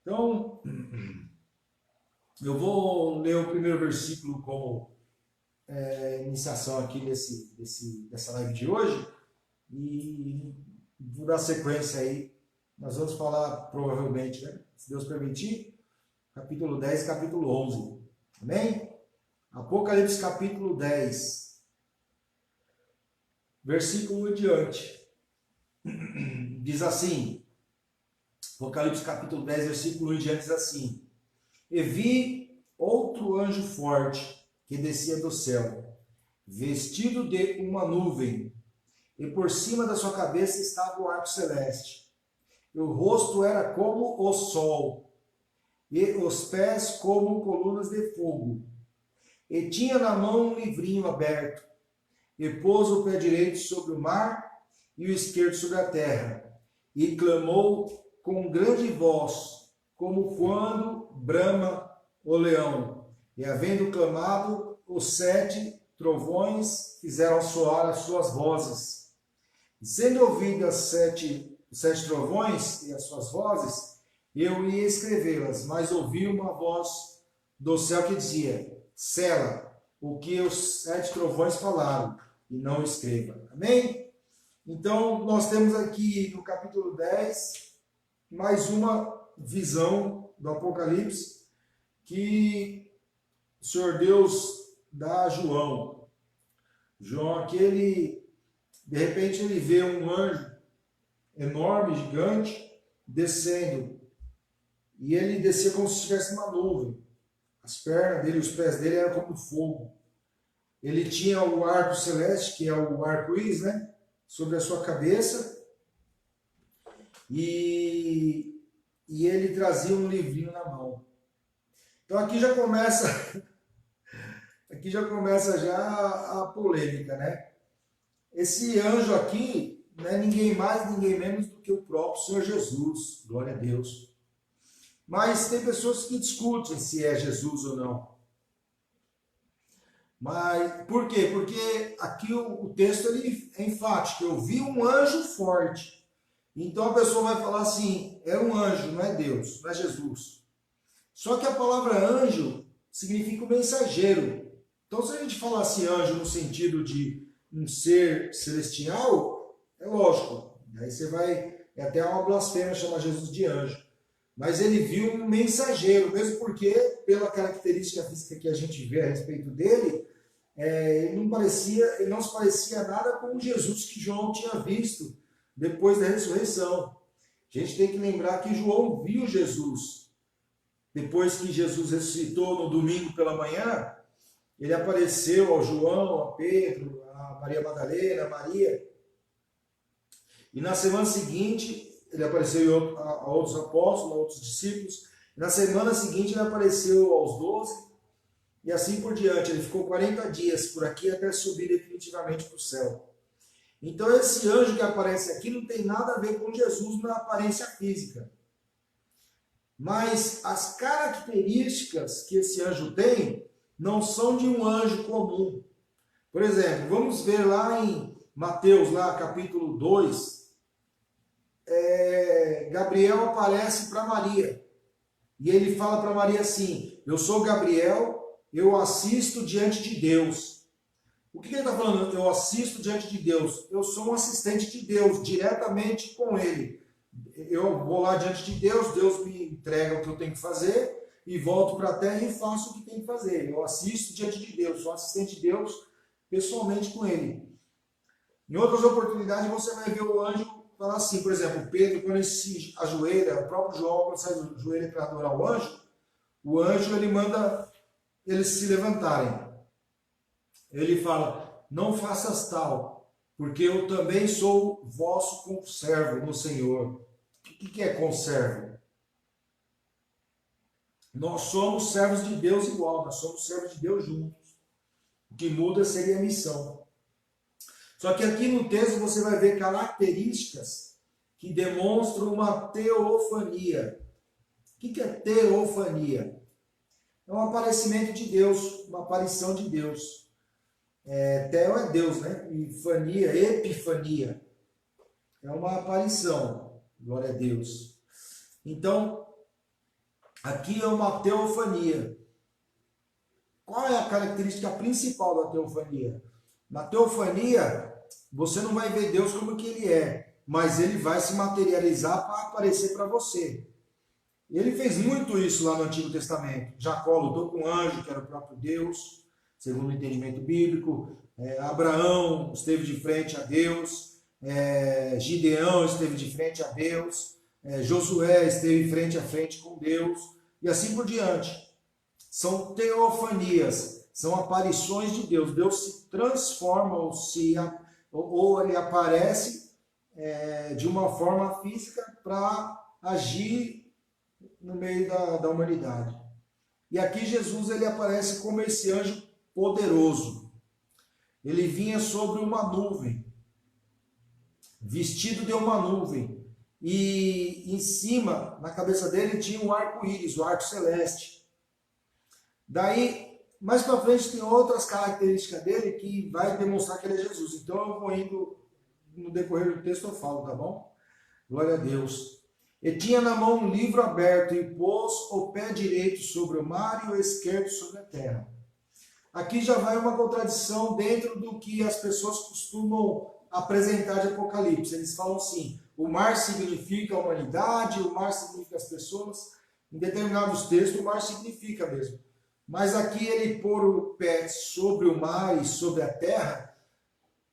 Então, eu vou ler o primeiro versículo como iniciação aqui dessa live de hoje e vou dar sequência aí. Nós vamos falar provavelmente, né, se Deus permitir, capítulo 10 e capítulo 11. Amém? Apocalipse capítulo 10, versículo em diante. Diz assim, Apocalipse capítulo 10, versículo em diante diz assim: E vi outro anjo forte que descia do céu, vestido de uma nuvem, e por cima da sua cabeça estava o arco celeste. E o rosto era como o sol, e os pés como colunas de fogo. E tinha na mão um livrinho aberto, e pôs o pé direito sobre o mar e o esquerdo sobre a terra, e clamou com grande voz, como quando brama o leão. E havendo clamado, os 7 trovões fizeram soar as suas vozes. E sendo ouvidas os 7 trovões e as suas vozes, eu ia escrevê-las, mas ouvi uma voz do céu que dizia: sela o que os 7 trovões falaram, e não escreva. Amém? Então, nós temos aqui no capítulo 10 mais uma visão do Apocalipse que o Senhor Deus dá a João. João, aquele, de repente, ele vê um anjo enorme, gigante, descendo. E ele descia como se tivesse uma nuvem. As pernas dele, os pés dele eram como fogo. Ele tinha o arco celeste, que é o arco-íris, né, sobre a sua cabeça. E ele trazia um livrinho na mão. Então aqui já começa já a polêmica, né? Esse anjo aqui não é ninguém mais, ninguém menos do que o próprio Senhor Jesus. Glória a Deus. Mas tem pessoas que discutem se é Jesus ou não. Mas por quê? Porque aqui o texto ele é enfático. Eu vi um anjo forte. Então a pessoa vai falar assim, é um anjo, não é Deus, não é Jesus. Só que a palavra anjo significa um mensageiro. Então se a gente falasse anjo no sentido de um ser celestial, é lógico. Aí você vai, é até uma blasfêmia chamar Jesus de anjo. Mas ele viu um mensageiro, mesmo porque, pela característica física que a gente vê a respeito dele, ele não se parecia nada com o Jesus que João tinha visto depois da ressurreição. A gente tem que lembrar que João viu Jesus. Depois que Jesus ressuscitou no domingo pela manhã, ele apareceu ao João, a Pedro, a Maria Madalena, a Maria. E na semana seguinte, ele apareceu a outros apóstolos, a outros discípulos. Na semana seguinte, ele apareceu aos 12. E assim por diante. Ele ficou 40 dias por aqui até subir definitivamente para o céu. Então esse anjo que aparece aqui não tem nada a ver com Jesus na aparência física. Mas as características que esse anjo tem não são de um anjo comum. Por exemplo, vamos ver lá em Mateus, lá, capítulo 2, Gabriel aparece para Maria. E ele fala para Maria assim: eu sou Gabriel, eu assisto diante de Deus. O que ele está falando? Eu assisto diante de Deus. Eu sou um assistente de Deus, diretamente com ele. Eu vou lá diante de Deus, Deus me entrega o que eu tenho que fazer e volto para a terra e faço o que tenho que fazer. Eu assisto diante de Deus, sou assistente de Deus pessoalmente com ele. Em outras oportunidades você vai ver o anjo falar assim, por exemplo, Pedro, quando ele se ajoelha, o próprio João, quando se ajoelha para adorar o anjo ele manda eles se levantarem. Ele fala: não faças tal, porque eu também sou vosso conservo no Senhor. O que é conservo? Nós somos servos de Deus igual, nós somos servos de Deus juntos. O que muda seria a missão. Só que aqui no texto você vai ver características que demonstram uma teofania. O que é teofania? É um aparecimento de Deus, uma aparição de Deus. Teo é Deus, né? E fania, epifania. É uma aparição. Glória a Deus. Então, Aqui é uma teofania. Qual é a característica principal da teofania? Na teofania, você não vai ver Deus como que ele é, mas ele vai se materializar para aparecer para você. Ele fez muito isso lá no Antigo Testamento. Jacó lutou com um anjo, que era o próprio Deus, segundo o entendimento bíblico. Abraão esteve de frente a Deus. Gideão esteve de frente a Deus. Josué esteve frente a frente com Deus. E assim por diante. São teofanias, são aparições de Deus. Deus se transforma ou ele aparece de uma forma física para agir no meio da humanidade. E aqui Jesus ele aparece como esse anjo poderoso. Ele vinha sobre uma nuvem, vestido de uma nuvem, e em cima, na cabeça dele, tinha um arco-íris, o arco celeste. Daí, mais para frente, tem outras características dele que vai demonstrar que ele é Jesus. Então eu vou indo, no decorrer do texto eu falo, tá bom? Glória a Deus. E tinha na mão um livro aberto e pôs o pé direito sobre o mar e o esquerdo sobre a terra. Aqui já vai uma contradição dentro do que as pessoas costumam apresentar de Apocalipse. Eles falam assim, o mar significa a humanidade, o mar significa as pessoas. Em determinados textos o mar significa mesmo. Mas aqui ele pôr o pé sobre o mar e sobre a terra,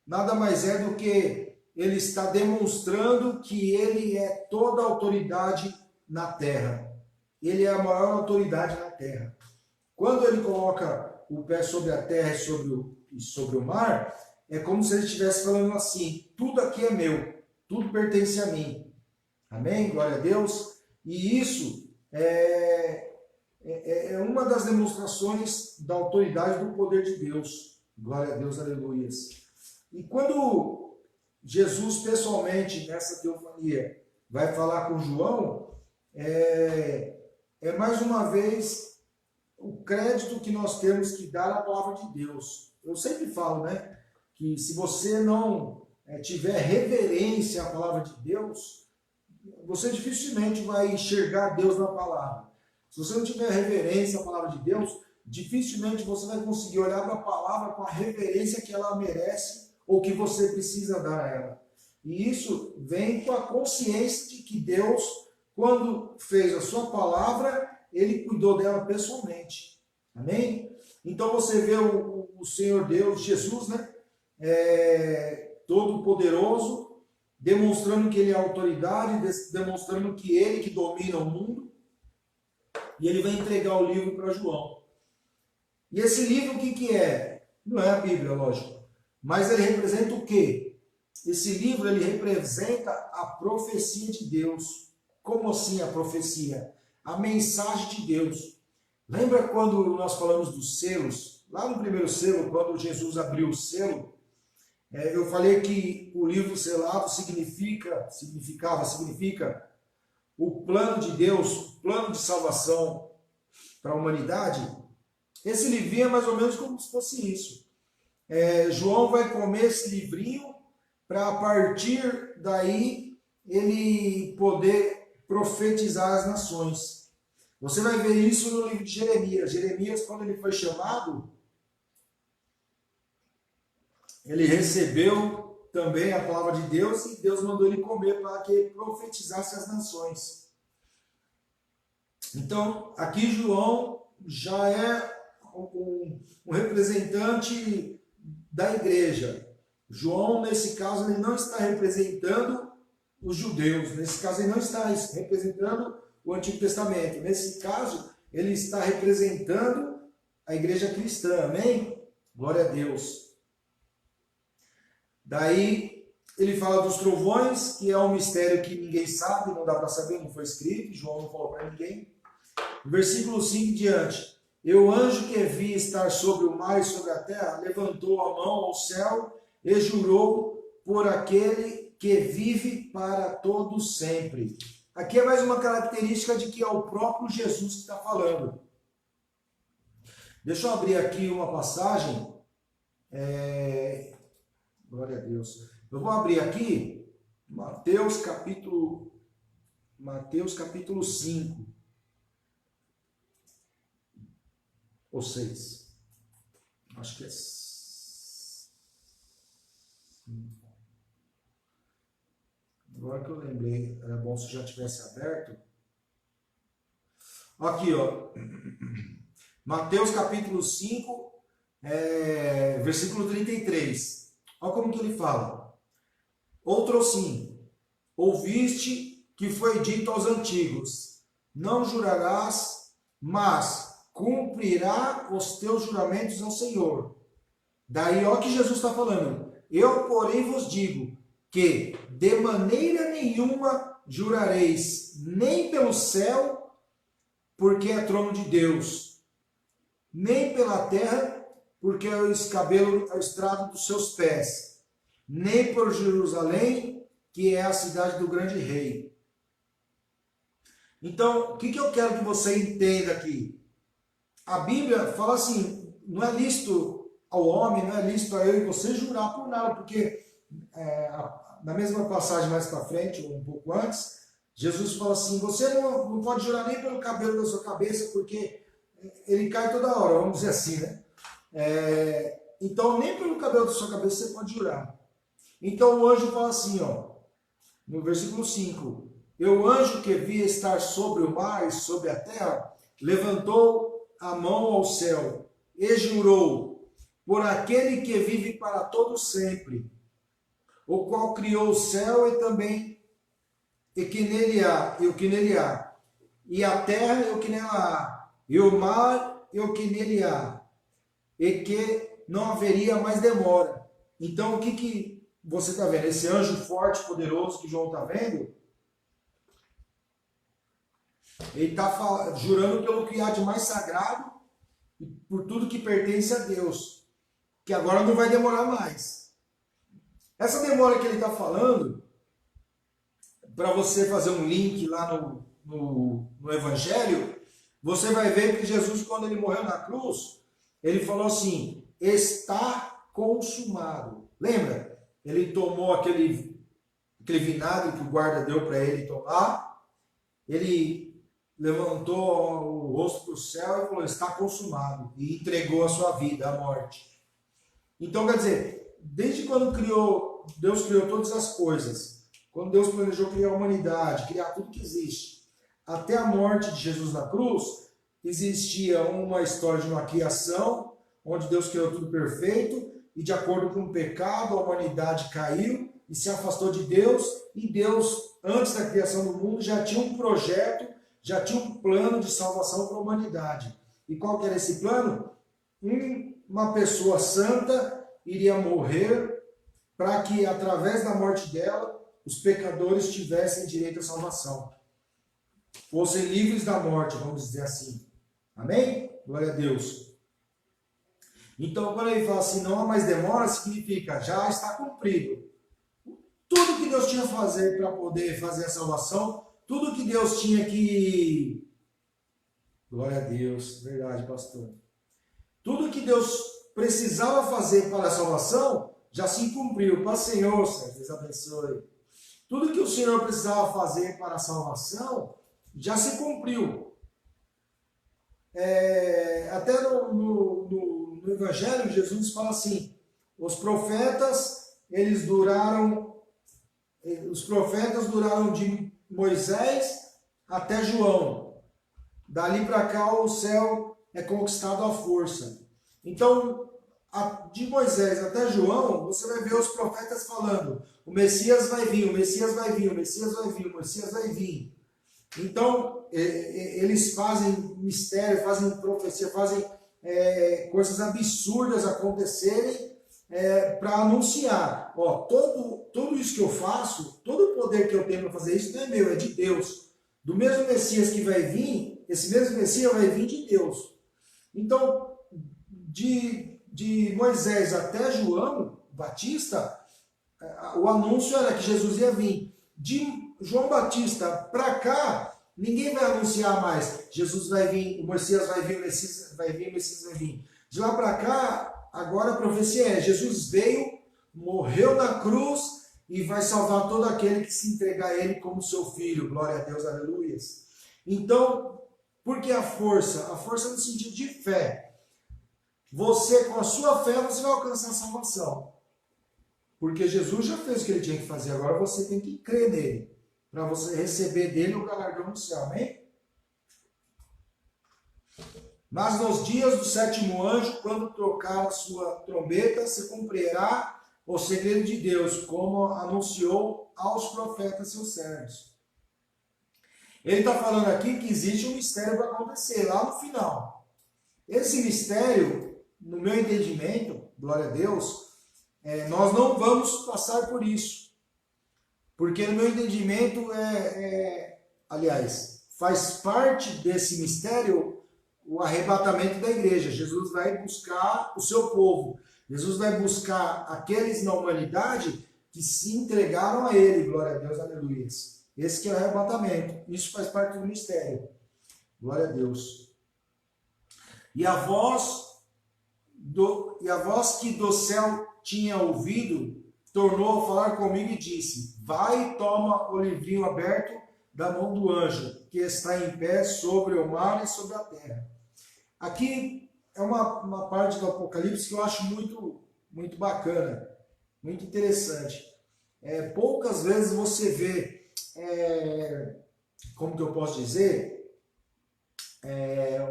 nada mais é do que ele está demonstrando que ele é toda a autoridade na terra. Ele é a maior autoridade na terra. Quando ele coloca o pé sobre a terra e sobre o mar, é como se ele estivesse falando assim, tudo aqui é meu, tudo pertence a mim. Amém? Glória a Deus. E isso é uma das demonstrações da autoridade do poder de Deus. Glória a Deus, aleluias. E quando Jesus, pessoalmente, nessa teofania, vai falar com João, é mais uma vez o crédito que nós temos que dar à palavra de Deus. Eu sempre falo, né, que se você não tiver reverência à palavra de Deus, você dificilmente vai enxergar Deus na palavra. Se você não tiver reverência à palavra de Deus, dificilmente você vai conseguir olhar para a palavra com a reverência que ela merece ou que você precisa dar a ela. E isso vem com a consciência de que Deus, quando fez a sua palavra, ele cuidou dela pessoalmente. Amém? Então você vê o Senhor Deus, Jesus, né? Todo poderoso, demonstrando que ele é autoridade, demonstrando que ele que domina o mundo. E ele vai entregar o livro para João. E esse livro o que é? Não é a Bíblia, lógico. Mas ele representa o quê? Esse livro ele representa a profecia de Deus. Como assim a profecia? A mensagem de Deus. Lembra quando nós falamos dos selos? Lá no primeiro selo, quando Jesus abriu o selo, eu falei que o livro selado significa o plano de Deus, o plano de salvação para a humanidade. Esse livrinho é mais ou menos como se fosse isso. João vai comer esse livrinho para a partir daí ele poder profetizar as nações. Você vai ver isso no livro de Jeremias. Jeremias, quando ele foi chamado, ele recebeu também a palavra de Deus e Deus mandou ele comer para que ele profetizasse as nações. Então, aqui João já é um representante da igreja. João, nesse caso, ele não está representando os judeus. Nesse caso, ele não está representando o Antigo Testamento. Nesse caso, ele está representando a igreja cristã. Amém? Glória a Deus. Daí, ele fala dos trovões, que é um mistério que ninguém sabe, não dá para saber, não foi escrito, João não falou para ninguém. Versículo 5 em diante. E o anjo que vi estar sobre o mar e sobre a terra, levantou a mão ao céu e jurou por aquele que vive para todo sempre. Aqui é mais uma característica de que é o próprio Jesus que está falando. Deixa eu abrir aqui uma passagem. Glória a Deus. Eu vou abrir aqui Mateus capítulo 5. ou 6? Acho que é 5. Agora que eu lembrei, era bom se já tivesse aberto. Aqui, ó. Mateus capítulo 5, versículo 33. Olha como que ele fala. Outro sim, ouviste que foi dito aos antigos, não jurarás, mas cumprirá os teus juramentos ao Senhor. Daí, olha o que Jesus está falando. Eu, porém, vos digo que de maneira nenhuma jurareis, nem pelo céu, porque é trono de Deus, nem pela terra, porque é o escabelo, é o estrado dos seus pés, nem por Jerusalém, que é a cidade do grande rei. Então, o que eu quero que você entenda aqui? A Bíblia fala assim, não é lícito ao homem, não é lícito a eu e você jurar por nada, porque na mesma passagem mais para frente, ou um pouco antes, Jesus fala assim, você não pode jurar nem pelo cabelo da sua cabeça, porque ele cai toda hora, vamos dizer assim, né? Então, nem pelo cabelo da sua cabeça você pode jurar. Então, o anjo fala assim, ó, no versículo 5, eu, anjo que via estar sobre o mar e sobre a terra, levantou a mão ao céu e jurou por aquele que vive para todo sempre, o qual criou o céu e também e que nele há, e o que nele há, e a terra e o que nela há, e o mar e o que nele há, e que não haveria mais demora. Então, o que você está vendo? Esse anjo forte, poderoso que João está vendo, ele está jurando pelo que há de mais sagrado e por tudo que pertence a Deus, que agora não vai demorar mais. Essa demora que ele está falando, para você fazer um link lá no Evangelho, você vai ver que Jesus, quando ele morreu na cruz, ele falou assim, está consumado. Lembra? Ele tomou aquele vinagre que o guarda deu para ele tomar, ele levantou o rosto para o céu e falou, está consumado, e entregou a sua vida à morte. Então, quer dizer, desde quando Deus criou todas as coisas, quando Deus planejou criar a humanidade, criar tudo que existe, até a morte de Jesus na cruz, existia uma história de uma criação, onde Deus criou tudo perfeito, e de acordo com o pecado, a humanidade caiu e se afastou de Deus, e Deus, antes da criação do mundo, já tinha um projeto, já tinha um plano de salvação para a humanidade. E qual que era esse plano? Uma pessoa santa iria morrer para que, através da morte dela, os pecadores tivessem direito à salvação. Fossem livres da morte, vamos dizer assim. Amém? Glória a Deus. Então, quando ele fala assim, não há mais demora, significa, já está cumprido. Tudo que Deus tinha que fazer para poder fazer a salvação, tudo que Deus tinha que... Glória a Deus, verdade, pastor. Tudo que Deus precisava fazer para a salvação, já se cumpriu. Para o Senhor, Deus abençoe. Tudo que o Senhor precisava fazer para a salvação, já se cumpriu. Até no Evangelho, Jesus fala assim, os profetas duraram de Moisés até João. Dali para cá o céu é conquistado à força. Então, de Moisés até João, você vai ver os profetas falando, o Messias vai vir, o Messias vai vir, o Messias vai vir, o Messias vai vir. Então, eles fazem mistério, fazem profecia, fazem coisas absurdas acontecerem para anunciar. Ó, tudo isso que eu faço, todo o poder que eu tenho para fazer isso não é meu, é de Deus. Do mesmo Messias que vai vir, esse mesmo Messias vai vir de Deus. Então, de Moisés até João Batista, o anúncio era que Jesus ia vir. De João Batista para cá, ninguém vai anunciar mais. Jesus vai vir, o Messias vai vir, o Messias vai vir, o Messias vai vir. De lá para cá, agora a profecia é, Jesus veio, morreu na cruz e vai salvar todo aquele que se entregar a Ele como seu filho. Glória a Deus, aleluia. Então, por que a força? A força no sentido de fé. você, com a sua fé, você vai alcançar a salvação. Porque Jesus já fez o que ele tinha que fazer, agora você tem que crer nele, para você receber dele o galardão do céu, amém? Mas nos dias do sétimo anjo, quando tocar a sua trombeta, se cumprirá o segredo de Deus, como anunciou aos profetas seus servos. Ele está falando aqui que existe um mistério para acontecer lá no final. Esse mistério, no meu entendimento, glória a Deus, nós não vamos passar por isso. Porque no meu entendimento, aliás, faz parte desse mistério o arrebatamento da igreja. Jesus vai buscar o seu povo. Jesus vai buscar aqueles na humanidade que se entregaram a ele. Glória a Deus, aleluia. Esse que é o arrebatamento. Isso faz parte do mistério. Glória a Deus. E a voz que do céu tinha ouvido, tornou a falar comigo e disse: vai e toma o livrinho aberto da mão do anjo, que está em pé sobre o mar e sobre a terra. Aqui é uma parte do Apocalipse que eu acho muito, muito bacana, muito interessante. Poucas vezes você vê, como que eu posso dizer,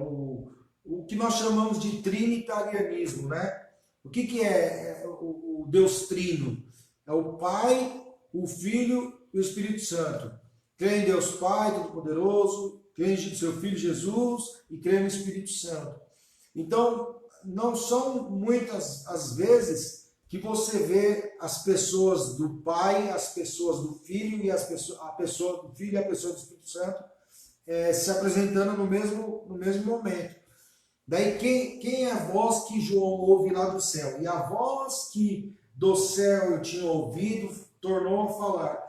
o que nós chamamos de trinitarianismo, né? O que é o Deus Trino? É o Pai, o Filho e o Espírito Santo. Crê em Deus Pai Todo-Poderoso, crê em seu Filho Jesus e crê no Espírito Santo. Então, não são muitas as vezes que você vê as pessoas do Pai, as pessoas do Filho e a pessoa do Filho e a pessoa do Espírito Santo se apresentando no mesmo momento. Daí, quem é a voz que João ouve lá do céu? E a voz que do céu eu tinha ouvido tornou a falar.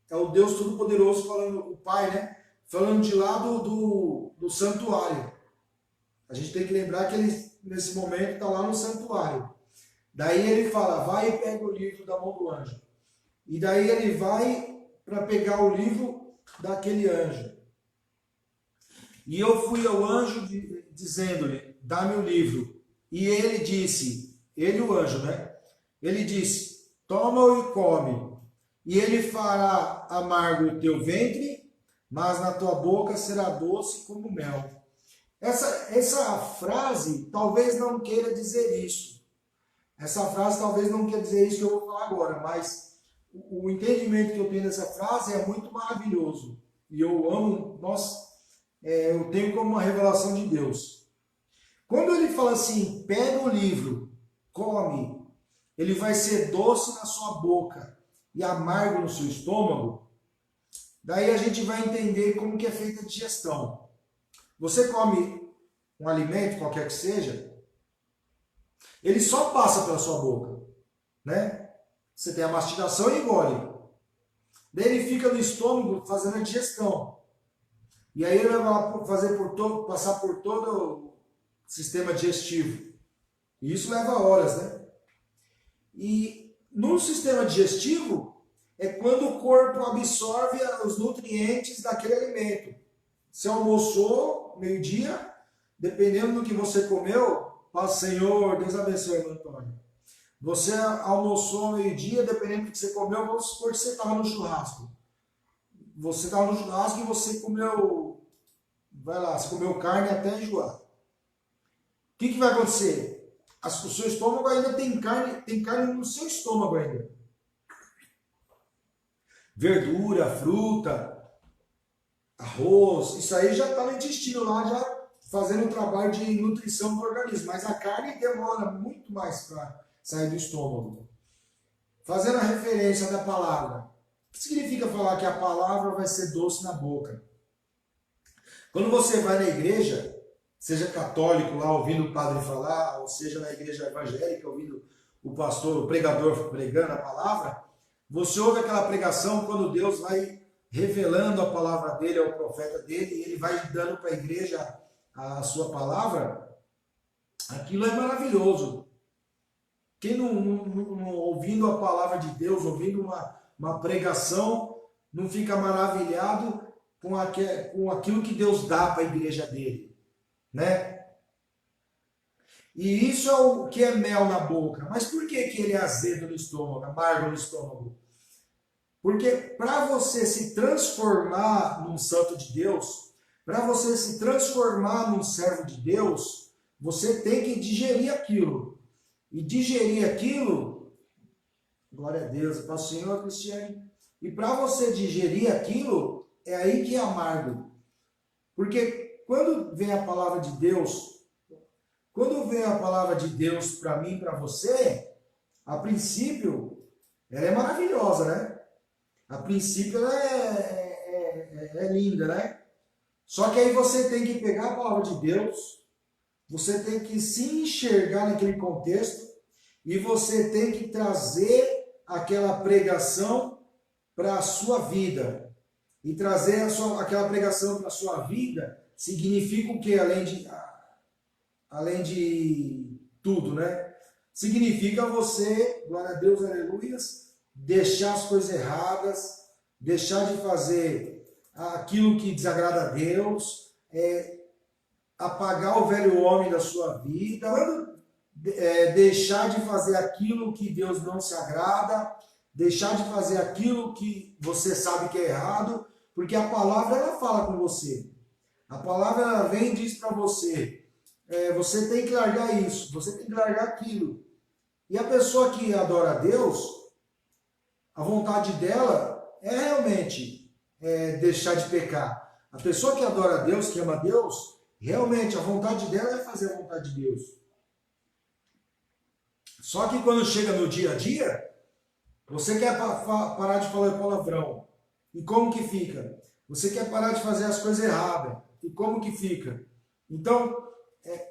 É o Deus Todo-Poderoso falando, o Pai, né? Falando de lá do santuário. A gente tem que lembrar que ele, nesse momento, está lá no santuário. Daí ele fala, vai e pega o livro da mão do anjo. E daí ele vai para pegar o livro daquele anjo. E eu fui ao anjo dizendo-lhe, dá-me o livro. E ele disse, ele o anjo, né? Ele disse, toma-o e come. E ele fará amargo o teu ventre, mas na tua boca será doce como mel. Essa frase talvez não queira dizer isso. Essa frase talvez não queira dizer isso que eu vou falar agora, mas o entendimento que eu tenho dessa frase é muito maravilhoso. E eu amo, eu tenho como uma revelação de Deus. Quando ele fala assim, pega o livro, come, ele vai ser doce na sua boca e amargo no seu estômago, daí a gente vai entender como que é feita a digestão. Você come um alimento, qualquer que seja, ele só passa pela sua boca, né? Você tem a mastigação e engole. Daí ele fica no estômago fazendo a digestão. E aí ele vai passar por todo o sistema digestivo. E isso leva horas, né? E no sistema digestivo é quando o corpo absorve os nutrientes daquele alimento. Você almoçou meio-dia, dependendo do que você comeu, paz, Senhor, Deus abençoe, irmão Antônio. Você almoçou meio-dia, dependendo do que você comeu, vamos supor que você estava no churrasco. Você estava no churrasco e você comeu, vai lá, você comeu carne até enjoar. O que vai acontecer? O seu estômago ainda tem carne no seu estômago ainda. Verdura, fruta, arroz, isso aí já está no intestino lá, já fazendo um trabalho de nutrição do organismo. Mas a carne demora muito mais para sair do estômago. Fazendo a referência da palavra. O que significa falar que a palavra vai ser doce na boca? Quando você vai na igreja, seja católico lá ouvindo o padre falar, ou seja na igreja evangélica ouvindo o pastor, o pregador pregando a palavra, você ouve aquela pregação quando Deus vai revelando a palavra dele ao profeta dele, e ele vai dando para a igreja a sua palavra. Aquilo é maravilhoso. Quem não ouvindo a palavra de Deus, ouvindo uma pregação, não fica maravilhado com aquilo que Deus dá para a igreja dele, né? E isso é o que é mel na boca. Mas por que que ele é azedo no estômago, amargo no estômago? Porque para você se transformar num santo de Deus, para você se transformar num servo de Deus, você tem que digerir aquilo. E digerir aquilo, glória a Deus, para o Senhor, Cristiane. E para você digerir aquilo, é aí que é amargo. Porque quando vem a palavra de Deus, quando vem a palavra de Deus para mim, para você, a princípio, ela é maravilhosa, né? A princípio ela é linda, né? Só que aí você tem que pegar a palavra de Deus, você tem que se enxergar naquele contexto e você tem que trazer aquela pregação para a sua vida. E trazer aquela pregação para a sua vida significa o quê? Além de tudo, né? Significa você, glória a Deus, aleluias, deixar as coisas erradas, deixar de fazer aquilo que desagrada a Deus, apagar o velho homem da sua vida, deixar de fazer aquilo que Deus não se agrada, deixar de fazer aquilo que você sabe que é errado, porque a palavra ela fala com você. A palavra ela vem e diz para você, você tem que largar isso, você tem que largar aquilo. E a pessoa que adora a Deus, a vontade dela é realmente deixar de pecar. A pessoa que adora a Deus, que ama a Deus, realmente a vontade dela é fazer a vontade de Deus. Só que quando chega no dia a dia, você quer parar de falar palavrão. E como que fica? Você quer parar de fazer as coisas erradas. E como que fica? Então,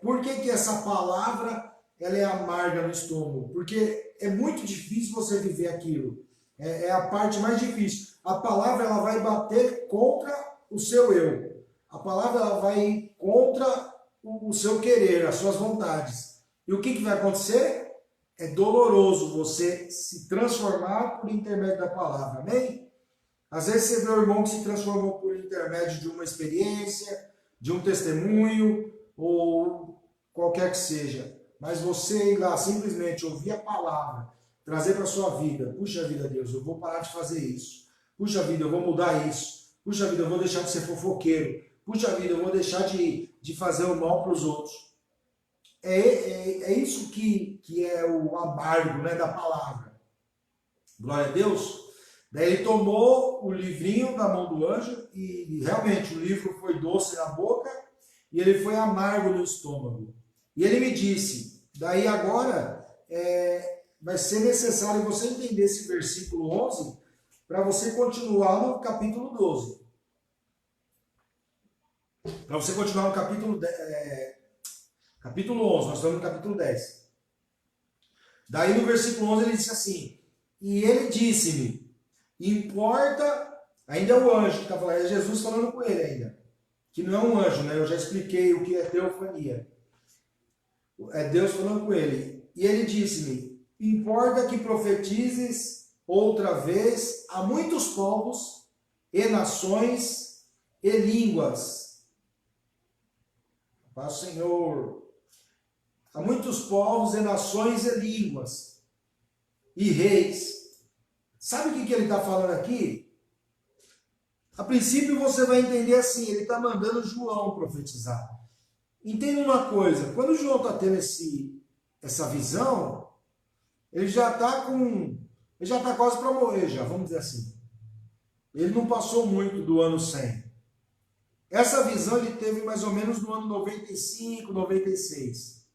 por que essa palavra ela é amarga no estômago? Porque é muito difícil você viver aquilo. É a parte mais difícil. A palavra ela vai bater contra o seu eu. A palavra ela vai contra o seu querer, as suas vontades. E o que vai acontecer? É doloroso você se transformar por intermédio da palavra. Amém? Às vezes você vê o irmão que se transformou por intermédio de uma experiência, de um testemunho, ou qualquer que seja. Mas você ir lá simplesmente ouvir a palavra, trazer para a sua vida. Puxa vida, Deus, eu vou parar de fazer isso. Puxa vida, eu vou mudar isso. Puxa vida, eu vou deixar de ser fofoqueiro. Puxa vida, eu vou deixar de fazer o mal para os outros. É isso que é o amargo, né, da palavra. Glória a Deus. Daí ele tomou o livrinho da mão do anjo e realmente o livro foi doce na boca e ele foi amargo no estômago. E ele me disse, daí agora vai ser necessário você entender esse versículo 11 para você continuar no capítulo 12. Para você continuar no capítulo 11, nós estamos no capítulo 10. Daí no versículo 11 ele disse assim, e ele disse-me, importa, ainda é o anjo que está falando, é Jesus falando com ele ainda, que não é um anjo, né? Eu já expliquei o que é teofania. É Deus falando com ele. E ele disse-me, importa que profetizes outra vez a muitos povos e nações e línguas. Paz, Senhor. A muitos povos e nações e línguas e reis. Sabe o que ele está falando aqui? A princípio você vai entender assim, ele está mandando João profetizar. Entenda uma coisa, quando João está tendo essa visão, ele já está quase para morrer já, vamos dizer assim. Ele não passou muito do ano 100. Essa visão ele teve mais ou menos no ano 95, 96.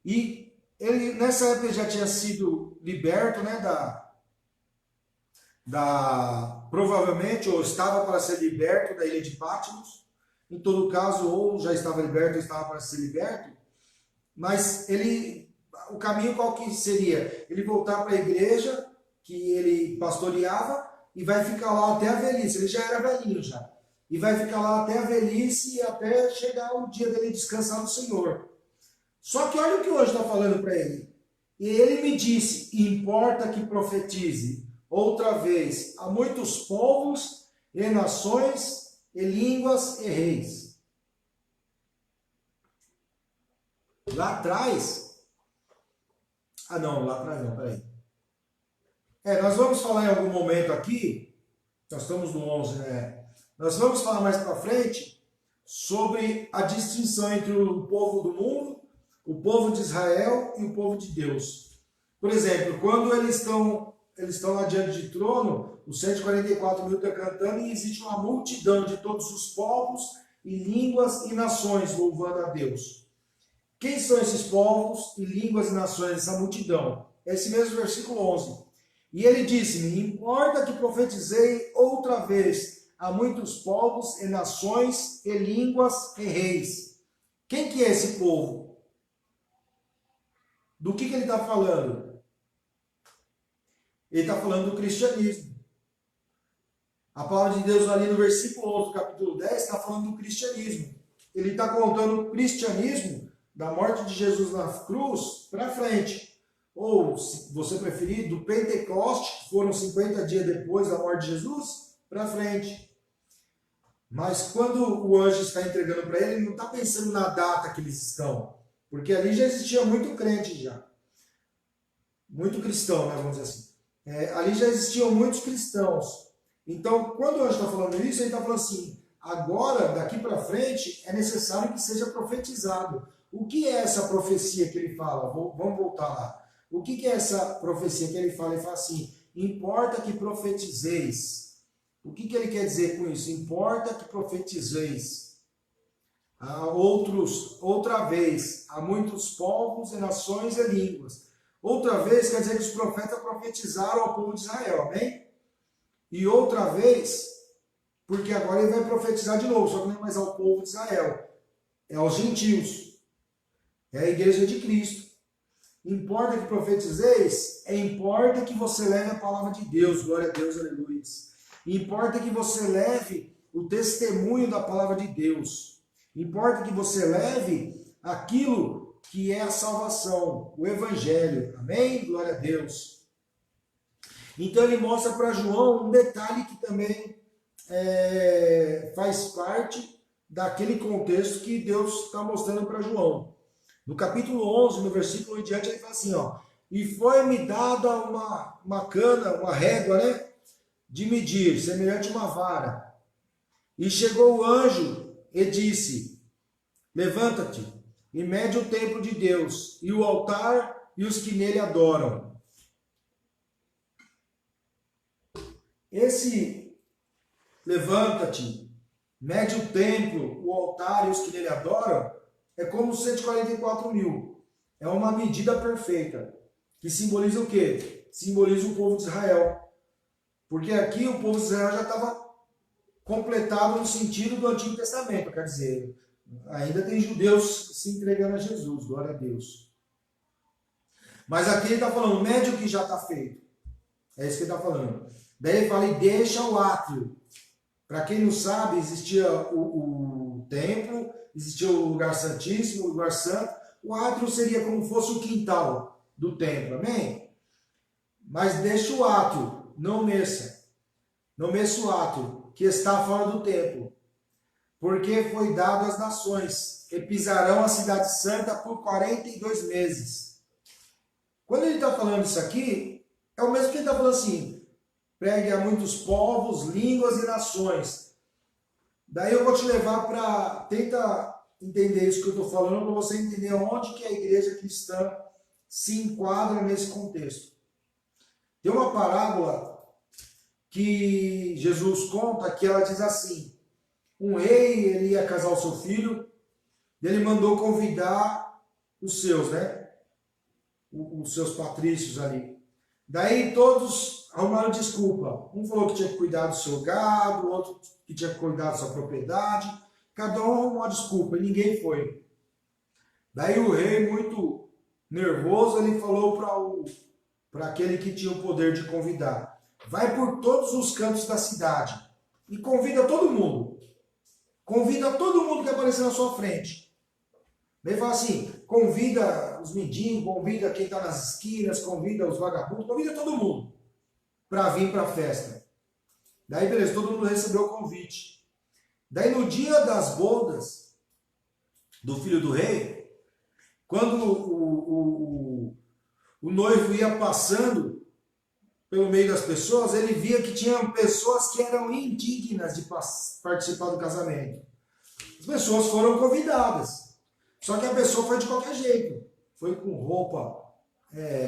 E ele, nessa época, já tinha sido liberto, né, provavelmente, ou estava para ser liberto da ilha de Patmos. Em todo caso, ou já estava liberto, ou estava para ser liberto. Mas o caminho qual que seria? Ele voltar para a igreja que ele pastoreava e vai ficar lá até a velhice. Ele já era velhinho já. E vai ficar lá até a velhice e até chegar o dia dele descansar no Senhor. Só que olha o que hoje está falando para ele. E ele me disse, importa que profetize outra vez a muitos povos e nações e línguas e reis. lá atrás... Ah, não, lá atrás não, peraí. Nós vamos falar em algum momento aqui, nós estamos no 11, né? Nós vamos falar mais para frente sobre a distinção entre o povo do mundo, o povo de Israel e o povo de Deus. Por exemplo, quando eles estão lá diante de trono, os 144 mil estão cantando e existe uma multidão de todos os povos e línguas e nações louvando a Deus. Quem são esses povos e línguas e nações, essa multidão? Esse mesmo versículo 11. E ele disse-me, importa que profetizei outra vez a muitos povos e nações e línguas e reis. Quem que é esse povo? Do que ele está falando? Ele está falando do cristianismo. A palavra de Deus ali no versículo 11 do capítulo 10 está falando do cristianismo. Ele está contando o cristianismo da morte de Jesus na cruz para frente. Ou, se você preferir, do Pentecoste, que foram 50 dias depois da morte de Jesus, para frente. Mas quando o anjo está entregando para ele, ele não está pensando na data que eles estão. Porque ali já existia muito crente já. Muito cristão, né, vamos dizer assim. Ali já existiam muitos cristãos. Então, quando o anjo está falando isso, ele está falando assim, agora, daqui para frente, é necessário que seja profetizado. O que é essa profecia que ele fala? Vamos voltar lá. O que é essa profecia que ele fala? Ele fala assim, importa que profetizeis. O que ele quer dizer com isso? Importa que profetizeis. Outra vez, a muitos povos e nações e línguas. Outra vez quer dizer que os profetas profetizaram ao povo de Israel, amém? E outra vez, porque agora ele vai profetizar de novo, só que não é mais ao povo de Israel, é aos gentios, é a igreja de Cristo. Importa que profetizeis, importa que você leve a palavra de Deus, glória a Deus, aleluia. Importa que você leve o testemunho da palavra de Deus. Importa que você leve aquilo que é a salvação, o evangelho, amém? Glória a Deus. Então ele mostra para João um detalhe que também faz parte daquele contexto que Deus está mostrando para João. No capítulo 11, no versículo 1 em diante, ele fala assim, ó, e foi-me dada uma cana, uma régua, né, de medir, semelhante a uma vara. E chegou o anjo e disse, levanta-te e mede o templo de Deus, e o altar e os que nele adoram. Esse levanta-te, mede o templo, o altar e os que nele adoram, é como 144 mil. É uma medida perfeita. Que simboliza o quê? Simboliza o povo de Israel. Porque aqui o povo de Israel já estava completado no sentido do Antigo Testamento. Quer dizer, ainda tem judeus se entregando a Jesus. Glória a Deus. Mas aqui ele está falando, mede o que já está feito. É isso que ele está falando. Daí ele fala, e deixa o átrio. Para quem não sabe, existia o templo, existia o lugar santíssimo, o lugar santo. O átrio seria como fosse o quintal do templo, amém? Mas deixa o átrio, não meça. Não meça o átrio, que está fora do templo. Porque foi dado às nações, que pisarão a cidade santa por 42 meses. Quando ele está falando isso aqui, é o mesmo que ele está falando assim, pregue a muitos povos, línguas e nações. Daí eu vou te levar para... Tenta entender isso que eu estou falando, para você entender onde que a igreja cristã se enquadra nesse contexto. Tem uma parábola que Jesus conta, que ela diz assim, um rei, ele ia casar o seu filho, ele mandou convidar os seus, né? Os seus patrícios ali. Daí todos arrumaram desculpa. Um falou que tinha que cuidar do seu gado, o outro que tinha que cuidar da sua propriedade. Cada um arrumou uma desculpa e ninguém foi. Daí o rei, muito nervoso, ele falou para aquele que tinha o poder de convidar. Vai por todos os cantos da cidade e convida todo mundo. Convida todo mundo que aparecer na sua frente. Daí fala assim, convida os mendigos, convida quem está nas esquinas, convida os vagabundos, convida todo mundo para vir para a festa. Daí, beleza, todo mundo recebeu o convite. Daí, no dia das bodas do filho do rei, Quando o noivo ia passando pelo meio das pessoas, ele via que tinham pessoas que eram indignas de participar do casamento. As pessoas foram convidadas, só que a pessoa foi de qualquer jeito. Foi com roupa,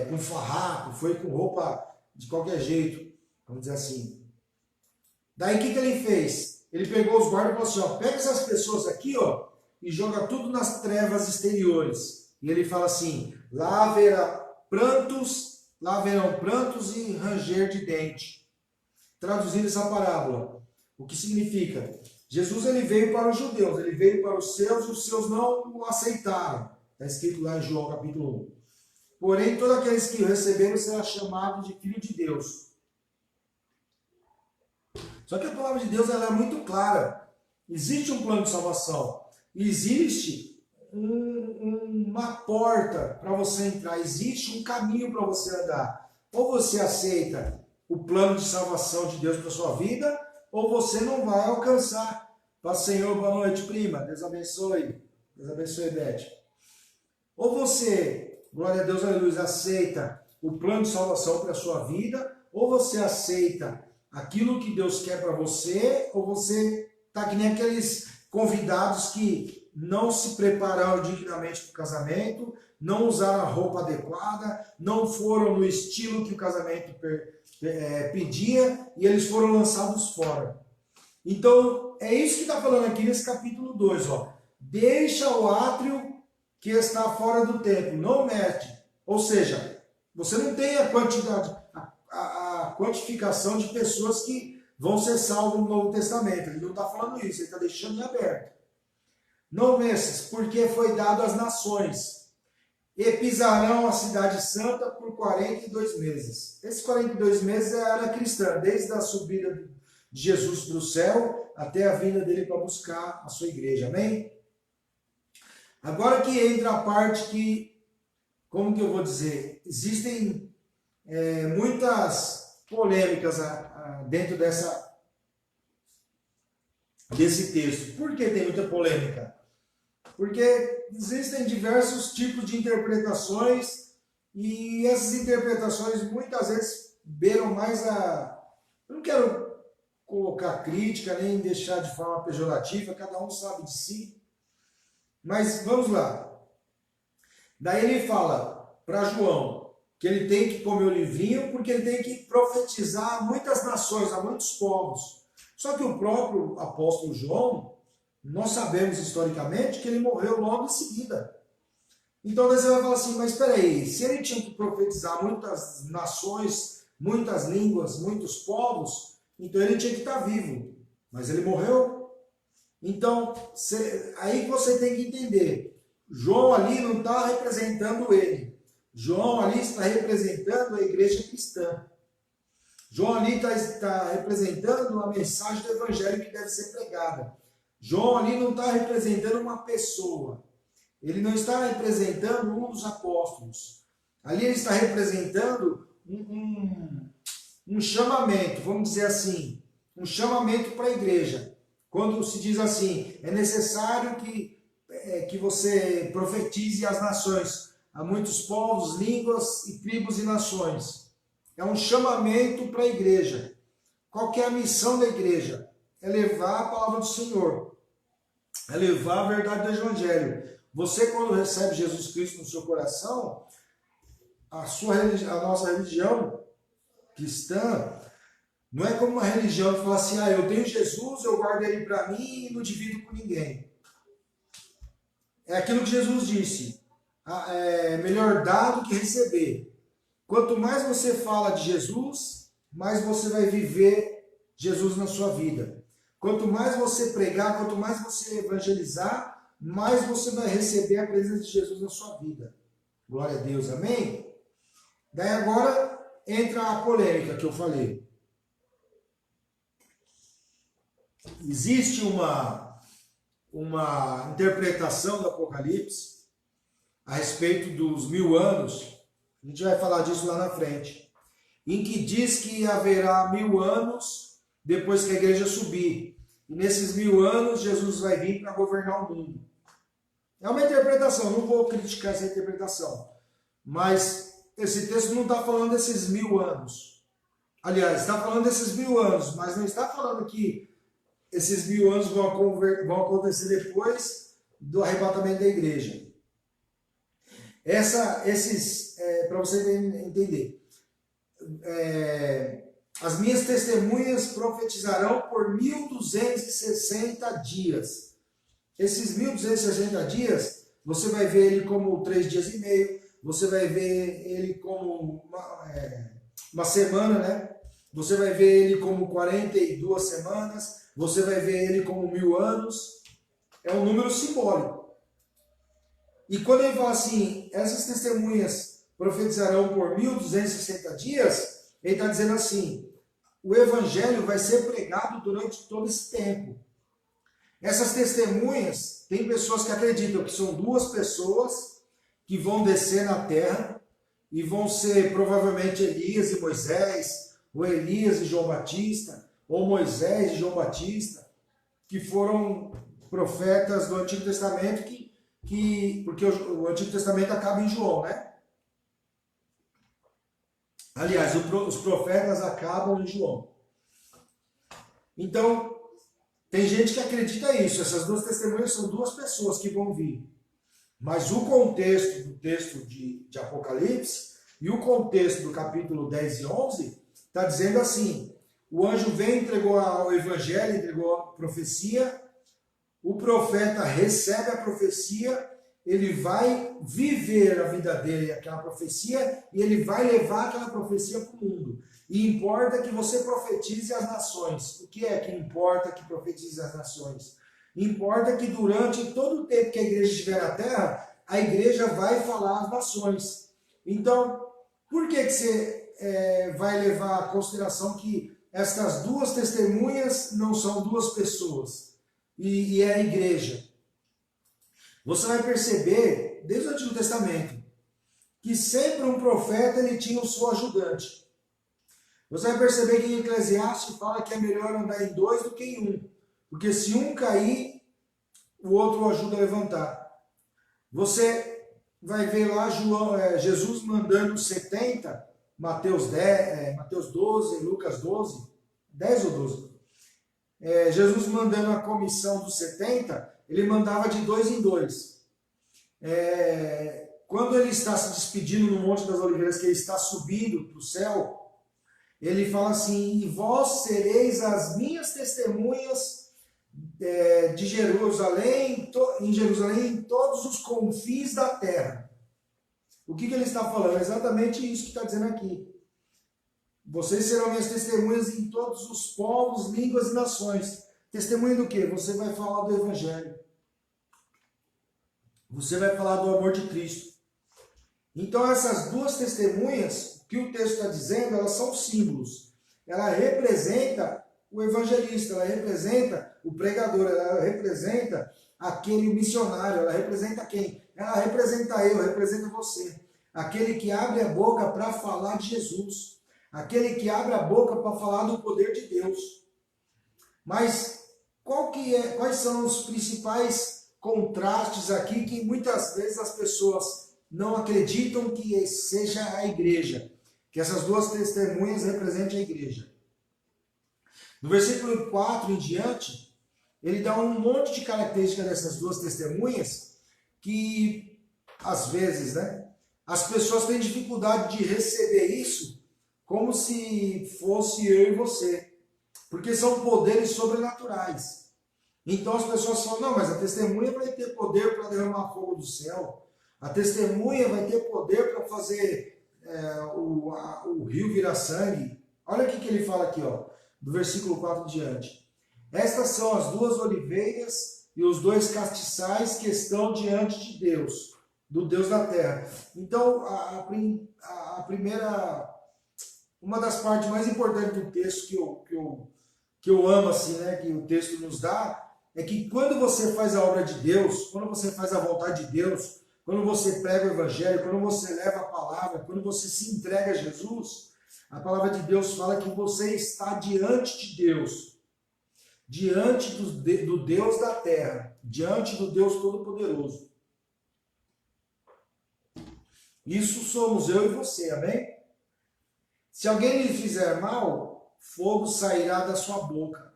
com farrapo, foi com roupa de qualquer jeito, vamos dizer assim. Daí o que ele fez? Ele pegou os guardas e falou assim, ó, pega essas pessoas aqui, ó, e joga tudo nas trevas exteriores. E ele fala assim, lá haverão prantos e ranger de dente. Traduzindo essa parábola, o que significa? Jesus ele veio para os judeus, ele veio para os seus não o aceitaram. Está escrito lá em João capítulo 1. Porém, todos aqueles que o receberam serão chamados de filho de Deus. Só que a palavra de Deus ela é muito clara. Existe um plano de salvação. Existe uma porta para você entrar. Existe um caminho para você andar. Ou você aceita o plano de salvação de Deus para sua vida, ou você não vai alcançar. Paz, Senhor, boa noite, prima. Deus abençoe. Deus abençoe, Beth. Ou você, glória a Deus, aleluia, aceita o plano de salvação para a sua vida, ou você aceita aquilo que Deus quer para você, ou você está que nem aqueles convidados que não se prepararam dignamente para o casamento, não usaram a roupa adequada, não foram no estilo que o casamento pedia, e eles foram lançados fora. Então, é isso que está falando aqui nesse capítulo 2, ó. Deixa o átrio que está fora do templo, não mete. Ou seja, você não tem a quantidade, a quantificação de pessoas que vão ser salvas no Novo Testamento. Ele não está falando isso, ele está deixando em aberto. Não meças, porque foi dado às nações, e pisarão a cidade santa por 42 meses. Esses 42 meses é a era cristã, desde a subida de Jesus para o céu até a vinda dele para buscar a sua igreja. Amém? Agora que entra a parte que, como que eu vou dizer, existem muitas polêmicas dentro desse texto. Por que tem muita polêmica? Porque existem diversos tipos de interpretações e essas interpretações muitas vezes beiram mais eu não quero colocar crítica nem deixar de forma pejorativa, cada um sabe de si. Mas vamos lá. Daí ele fala para João que ele tem que comer o livrinho porque ele tem que profetizar a muitas nações, a muitos povos. Só que o próprio apóstolo João, nós sabemos historicamente que ele morreu logo em seguida. Então você vai falar assim, mas espera aí, se ele tinha que profetizar muitas nações, muitas línguas, muitos povos, então ele tinha que estar vivo. Mas ele morreu. Então, aí você tem que entender, João ali não está representando ele. João ali está representando a igreja cristã. João ali está representando a mensagem do evangelho que deve ser pregada. João ali não está representando uma pessoa. Ele não está representando um dos apóstolos. Ali ele está representando um chamamento, vamos dizer assim, um chamamento para a igreja. Quando se diz assim, é necessário que você profetize às nações, a muitos povos, línguas e tribos e nações. É um chamamento para a igreja. Qual que é a missão da igreja? É levar a palavra do Senhor. É levar a verdade do Evangelho. Você, quando recebe Jesus Cristo no seu coração, a nossa religião cristã não é como uma religião que fala assim, eu tenho Jesus, eu guardo ele para mim e não divido com ninguém. É aquilo que Jesus disse, é melhor dar do que receber. Quanto mais você fala de Jesus, mais você vai viver Jesus na sua vida. Quanto mais você pregar, quanto mais você evangelizar, mais você vai receber a presença de Jesus na sua vida. Glória a Deus, amém? Daí agora entra a polêmica que eu falei. Existe uma interpretação do Apocalipse a respeito dos 1000 anos, a gente vai falar disso lá na frente, em que diz que haverá 1000 anos depois que a igreja subir. E nesses 1000 anos, Jesus vai vir para governar o mundo. É uma interpretação, não vou criticar essa interpretação. Mas esse texto não está falando desses 1000 anos. Aliás, está falando desses 1000 anos, mas não está falando que esses 1000 anos vão acontecer depois do arrebatamento da igreja. Para você entender, as minhas testemunhas profetizarão por 1260 dias. Esses 1260 dias, você vai ver ele como 3 dias e meio, você vai ver ele como uma semana, né? Você vai ver ele como 42 semanas, você vai ver ele como 1000 anos. É um número simbólico. E quando ele fala assim, essas testemunhas profetizarão por 1260 dias, ele está dizendo assim, o evangelho vai ser pregado durante todo esse tempo. Essas testemunhas, tem pessoas que acreditam que são 2 pessoas que vão descer na terra e vão ser provavelmente Elias e Moisés, ou Elias e João Batista, ou Moisés e João Batista, que foram profetas do Antigo Testamento, porque o Antigo Testamento acaba em João, né? Aliás, os profetas acabam em João. Então, tem gente que acredita isso. Essas 2 testemunhas são 2 pessoas que vão vir. Mas o contexto do texto de Apocalipse e o contexto do capítulo 10 e 11 está dizendo assim, o anjo veio, entregou o evangelho, entregou a profecia, o profeta recebe a profecia, ele vai viver a vida dele, aquela profecia, e ele vai levar aquela profecia para o mundo. E importa que você profetize as nações. O que é que importa que profetize as nações? Importa que durante todo o tempo que a igreja estiver na terra, a igreja vai falar às nações. Então, por que você vai levar em consideração que estas 2 testemunhas não são 2 pessoas? E é a igreja. Você vai perceber, desde o Antigo Testamento, que sempre um profeta ele tinha o seu ajudante. Você vai perceber que em Eclesiastes fala que é melhor andar em 2 do que em 1. Porque se um cair, o outro o ajuda a levantar. Você vai ver lá Jesus mandando 70, Mateus 12, Lucas 12, 10 ou 12. Jesus mandando a comissão dos 70, ele mandava de 2 em 2. Quando ele está se despedindo no Monte das Oliveiras, que ele está subindo para o céu, ele fala assim, e vós sereis as minhas testemunhas de Jerusalém, em Jerusalém, em todos os confins da terra. O que ele está falando? É exatamente isso que está dizendo aqui. Vocês serão minhas testemunhas em todos os povos, línguas e nações. Testemunha do quê? Você vai falar do Evangelho. Você vai falar do amor de Cristo. Então essas 2 testemunhas, que o texto está dizendo, elas são símbolos. Ela representa o evangelista, ela representa o pregador, ela representa aquele missionário, ela representa quem? Ela representa eu, representa você. Aquele que abre a boca para falar de Jesus. Aquele que abre a boca para falar do poder de Deus. Mas quais são os principais contrastes aqui que muitas vezes as pessoas não acreditam que seja a igreja? Que essas 2 testemunhas representem a igreja. No versículo 4 em diante, ele dá um monte de características dessas 2 testemunhas que, às vezes, né, as pessoas têm dificuldade de receber isso como se fosse eu e você. Porque são poderes sobrenaturais. Então as pessoas falam, não, mas a testemunha vai ter poder para derramar fogo do céu. A testemunha vai ter poder para fazer o rio virar sangue. Olha o que ele fala aqui, ó, do versículo 4 em diante. Estas são as 2 oliveiras e os 2 castiçais que estão diante de Deus, do Deus da terra. Então, a primeira, uma das partes mais importantes do texto que eu amo, assim, né, que o texto nos dá, é que quando você faz a obra de Deus, quando você faz a vontade de Deus, quando você prega o Evangelho, quando você leva a palavra, quando você se entrega a Jesus, a palavra de Deus fala que você está diante de Deus, diante do Deus da terra, diante do Deus Todo-Poderoso. Isso somos eu e você, amém? Se alguém lhe fizer mal, fogo sairá da sua boca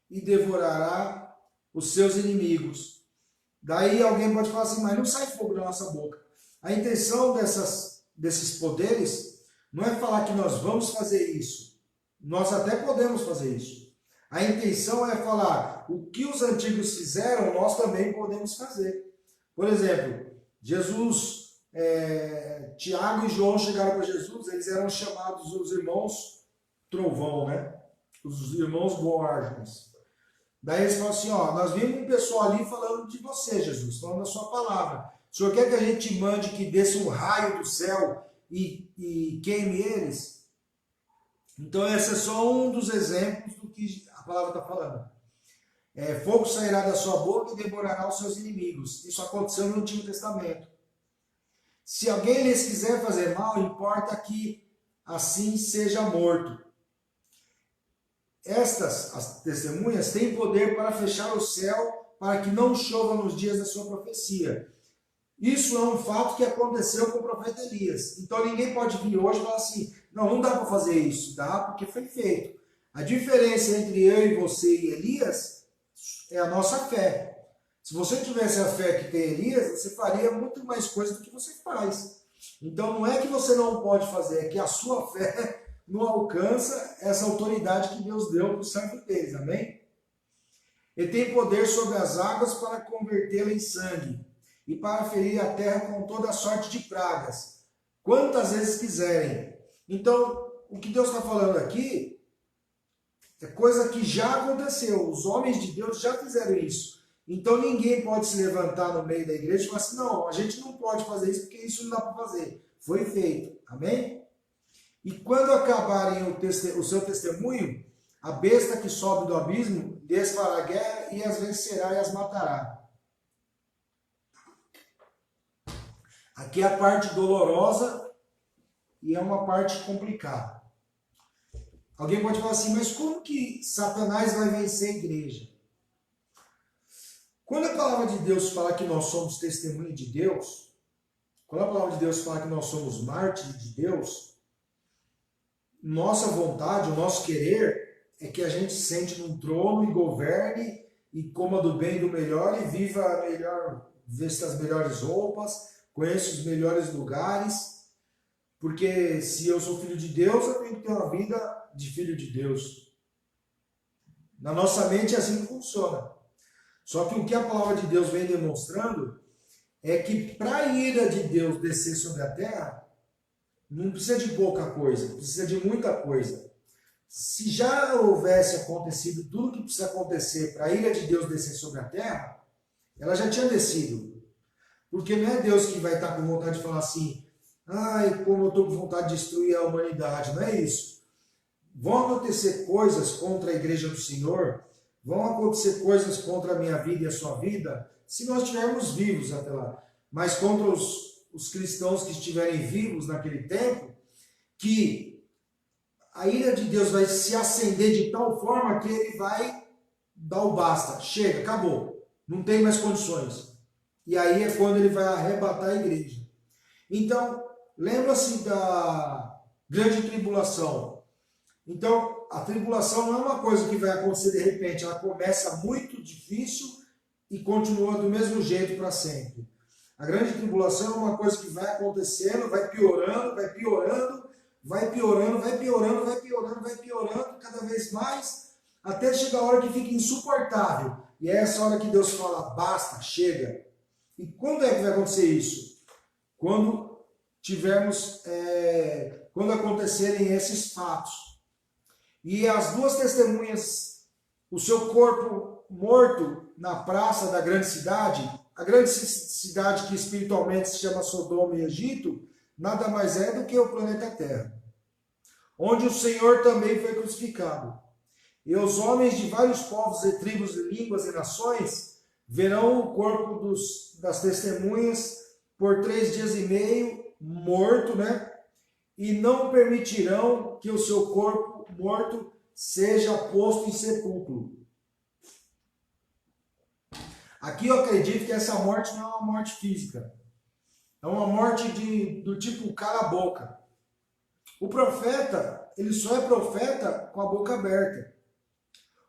e devorará os seus inimigos. Daí alguém pode falar assim, mas não sai fogo da nossa boca. A intenção desses poderes não é falar que nós vamos fazer isso. Nós até podemos fazer isso. A intenção é falar, o que os antigos fizeram, nós também podemos fazer. Por exemplo, Tiago e João chegaram para Jesus, eles eram chamados os irmãos trovão, né? Os irmãos Boanerges. Daí eles falam assim, ó, nós vimos um pessoal ali falando de você, Jesus, falando da sua palavra. O Senhor quer que a gente mande que desça um raio do céu e queime eles? Então esse é só um dos exemplos do que a palavra está falando. Fogo sairá da sua boca e devorará os seus inimigos. Isso aconteceu no Antigo Testamento. Se alguém lhes quiser fazer mal, importa que assim seja morto. As testemunhas, têm poder para fechar o céu, para que não chova nos dias da sua profecia. Isso é um fato que aconteceu com o profeta Elias. Então ninguém pode vir hoje e falar assim, não dá para fazer isso. Dá porque foi feito. A diferença entre eu e você e Elias é a nossa fé. Se você tivesse a fé que tem Elias, você faria muito mais coisa do que você faz. Então não é que você não pode fazer, é que a sua fé não alcança essa autoridade que Deus deu para o servo deles, amém? Ele tem poder sobre as águas para convertê-la em sangue e para ferir a terra com toda sorte de pragas, quantas vezes quiserem. Então, o que Deus está falando aqui é coisa que já aconteceu, os homens de Deus já fizeram isso. Então ninguém pode se levantar no meio da igreja e falar assim, não, a gente não pode fazer isso porque isso não dá para fazer. Foi feito, amém? E quando acabarem o seu testemunho, a besta que sobe do abismo desfará a guerra e as vencerá e as matará. Aqui é a parte dolorosa e é uma parte complicada. Alguém pode falar assim, mas como que Satanás vai vencer a igreja? Quando a palavra de Deus fala que nós somos testemunha de Deus, quando a palavra de Deus fala que nós somos mártires de Deus, nossa vontade, o nosso querer é que a gente sente num trono e governe e coma do bem e do melhor e viva melhor, vesta as melhores roupas, conheça os melhores lugares, porque se eu sou filho de Deus, eu tenho que ter uma vida de filho de Deus. Na nossa mente é assim que funciona. Só que o que a palavra de Deus vem demonstrando é que para a ira de Deus descer sobre a terra, não precisa de pouca coisa, precisa de muita coisa. Se já houvesse acontecido tudo o que precisa acontecer para a ira de Deus descer sobre a terra, ela já tinha descido. Porque não é Deus que vai estar com vontade de falar assim, ai, como eu estou com vontade de destruir a humanidade. Não é isso. Vão acontecer coisas contra a igreja do Senhor, vão acontecer coisas contra a minha vida e a sua vida, se nós estivermos vivos até lá. Mas contra os cristãos que estiverem vivos naquele tempo, que a ira de Deus vai se acender de tal forma que ele vai dar o basta. Chega, acabou. Não tem mais condições. E aí é quando ele vai arrebatar a igreja. Então, lembra-se da grande tribulação. Então, a tribulação não é uma coisa que vai acontecer de repente. Ela começa muito difícil e continua do mesmo jeito para sempre. A grande tribulação é uma coisa que vai acontecendo, vai piorando, vai piorando, vai piorando, vai piorando, vai piorando, vai piorando cada vez mais, até chegar a hora que fica insuportável. E é essa hora que Deus fala, basta, chega. E quando é que vai acontecer isso? Quando quando acontecerem esses fatos. E as duas testemunhas, o seu corpo morto na praça da grande cidade, a grande cidade que espiritualmente se chama Sodoma e Egito, nada mais é do que o planeta Terra, onde o Senhor também foi crucificado. E os homens de vários povos e tribos, e línguas e nações verão o corpo das testemunhas por 3 dias e meio, morto, né? E não permitirão que o seu corpo morto seja posto em sepulcro. Aqui eu acredito que essa morte não é uma morte física. É uma morte do tipo cala a boca. O profeta, ele só é profeta com a boca aberta.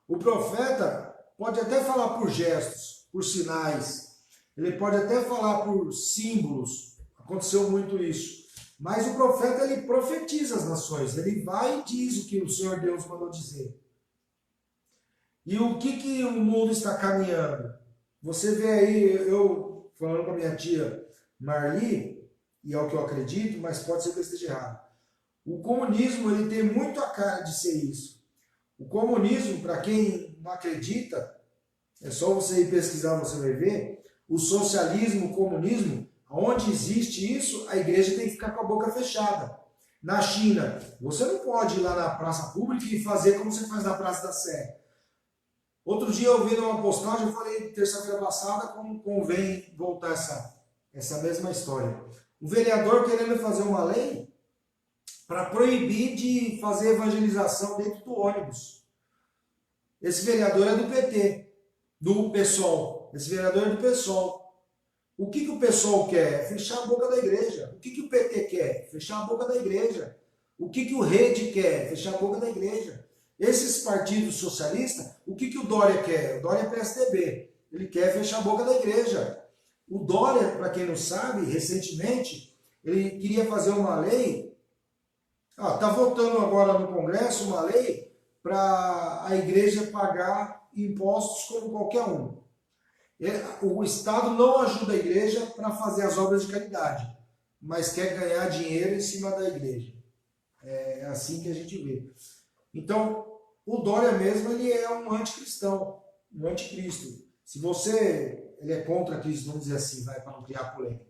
O profeta pode até falar por gestos, por sinais. Ele pode até falar por símbolos. Aconteceu muito isso. Mas o profeta, ele profetiza as nações. Ele vai e diz o que o Senhor Deus mandou dizer. E o que o mundo está caminhando? Você vê aí, eu falando com a minha tia Marli, e é o que eu acredito, mas pode ser que eu esteja errado. O comunismo, ele tem muito a cara de ser isso. O comunismo, para quem não acredita, é só você ir pesquisar, você vai ver. O socialismo, o comunismo, onde existe isso, a igreja tem que ficar com a boca fechada. Na China, você não pode ir lá na praça pública e fazer como você faz na Praça da Sé. Outro dia eu vi numa postagem, eu falei terça-feira passada, como convém voltar essa mesma história. O vereador querendo fazer uma lei para proibir de fazer evangelização dentro do ônibus. Esse vereador é do PT, do PSOL. Esse vereador é do PSOL. O que o PSOL quer? Fechar a boca da igreja. O que o PT quer? Fechar a boca da igreja. O que o Rede quer? Fechar a boca da igreja. Esses partidos socialistas, o que o Dória quer? O Dória é PSDB. Ele quer fechar a boca da igreja. O Dória, para quem não sabe, recentemente, ele queria fazer uma lei. Está votando agora no Congresso uma lei para a igreja pagar impostos como qualquer um. O Estado não ajuda a igreja para fazer as obras de caridade, mas quer ganhar dinheiro em cima da igreja. É assim que a gente vê. Então, o Dória mesmo, ele é um anticristão, um anticristo. Se ele é contra Cristo, vamos dizer assim, vai para não criar polêmica.